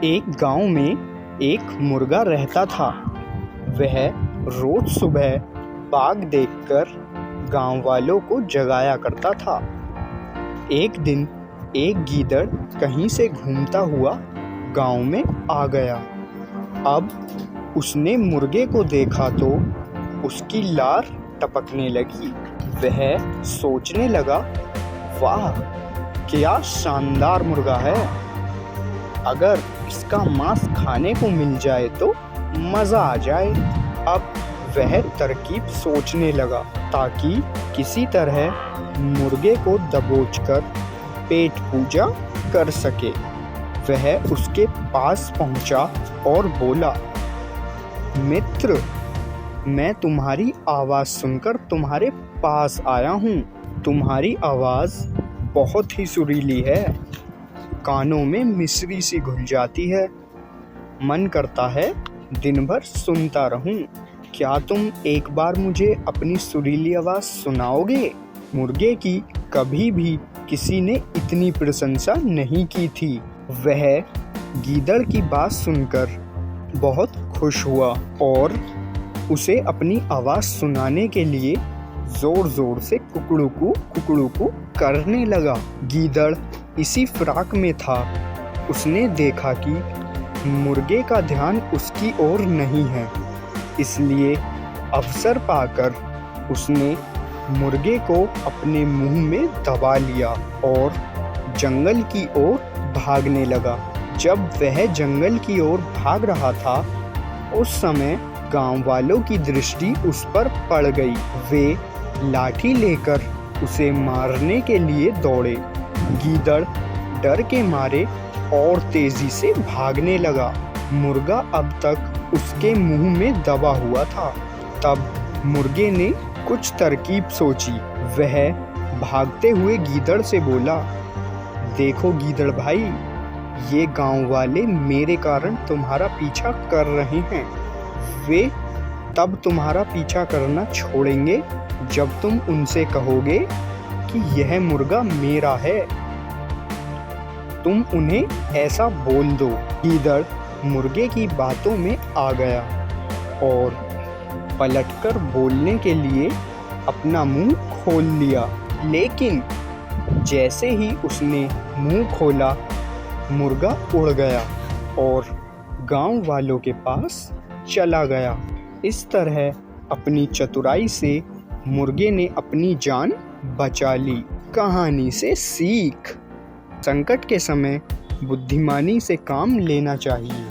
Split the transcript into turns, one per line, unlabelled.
एक गांव में एक मुर्गा रहता था। वह रोज सुबह बाघ देखकर गांव वालों को जगाया करता था। एक दिन एक गीदड़ कहीं से घूमता हुआ गांव में आ गया। अब उसने मुर्गे को देखा तो उसकी लार टपकने लगी। वह सोचने लगा, वाह क्या शानदार मुर्गा है, अगर इसका मांस खाने को मिल जाए तो मज़ा आ जाए। अब वह तरकीब सोचने लगा ताकि किसी तरह मुर्गे को दबोचकर पेट पूजा कर सके। वह उसके पास पहुंचा और बोला, मित्र, मैं तुम्हारी आवाज़ सुनकर तुम्हारे पास आया हूँ। तुम्हारी आवाज़ बहुत ही सुरीली है, कानों में मिश्री सी घुल जाती है। मन करता है दिन भर सुनता रहूं। क्या तुम एक बार मुझे अपनी सुरीली आवाज़ सुनाओगे? मुर्गे की कभी भी किसी ने इतनी प्रशंसा नहीं की थी। वह गीदड़ की बात सुनकर बहुत खुश हुआ और उसे अपनी आवाज़ सुनाने के लिए ज़ोर ज़ोर से कुकड़ू करने लगा। गीदड़ इसी फिराक में था। उसने देखा कि मुर्गे का ध्यान उसकी ओर नहीं है, इसलिए अवसर पाकर उसने मुर्गे को अपने मुंह में दबा लिया और जंगल की ओर भागने लगा। जब वह जंगल की ओर भाग रहा था, उस समय गांव वालों की दृष्टि उस पर पड़ गई। वे लाठी लेकर उसे मारने के लिए दौड़े। गीदड़ डर के मारे और तेजी से भागने लगा। मुर्गा अब तक उसके मुंह में दबा हुआ था। तब मुर्गे ने कुछ तरकीब सोची। वह भागते हुए गीदड़ से बोला, देखो गीदड़ भाई, ये गांव वाले मेरे कारण तुम्हारा पीछा कर रहे हैं। वे तब तुम्हारा पीछा करना छोड़ेंगे जब तुम उनसे कहोगे कि यह मुर्गा मेरा है। तुम उन्हें ऐसा बोल दो। गीदड़ मुर्गे की बातों में आ गया और पलटकर बोलने के लिए अपना मुंह खोल लिया, लेकिन जैसे ही उसने मुंह खोला, मुर्गा उड़ गया और गांव वालों के पास चला गया। इस तरह अपनी चतुराई से मुर्गे ने अपनी जान बचा ली। कहानी से सीख, संकट के समय बुद्धिमानी से काम लेना चाहिए।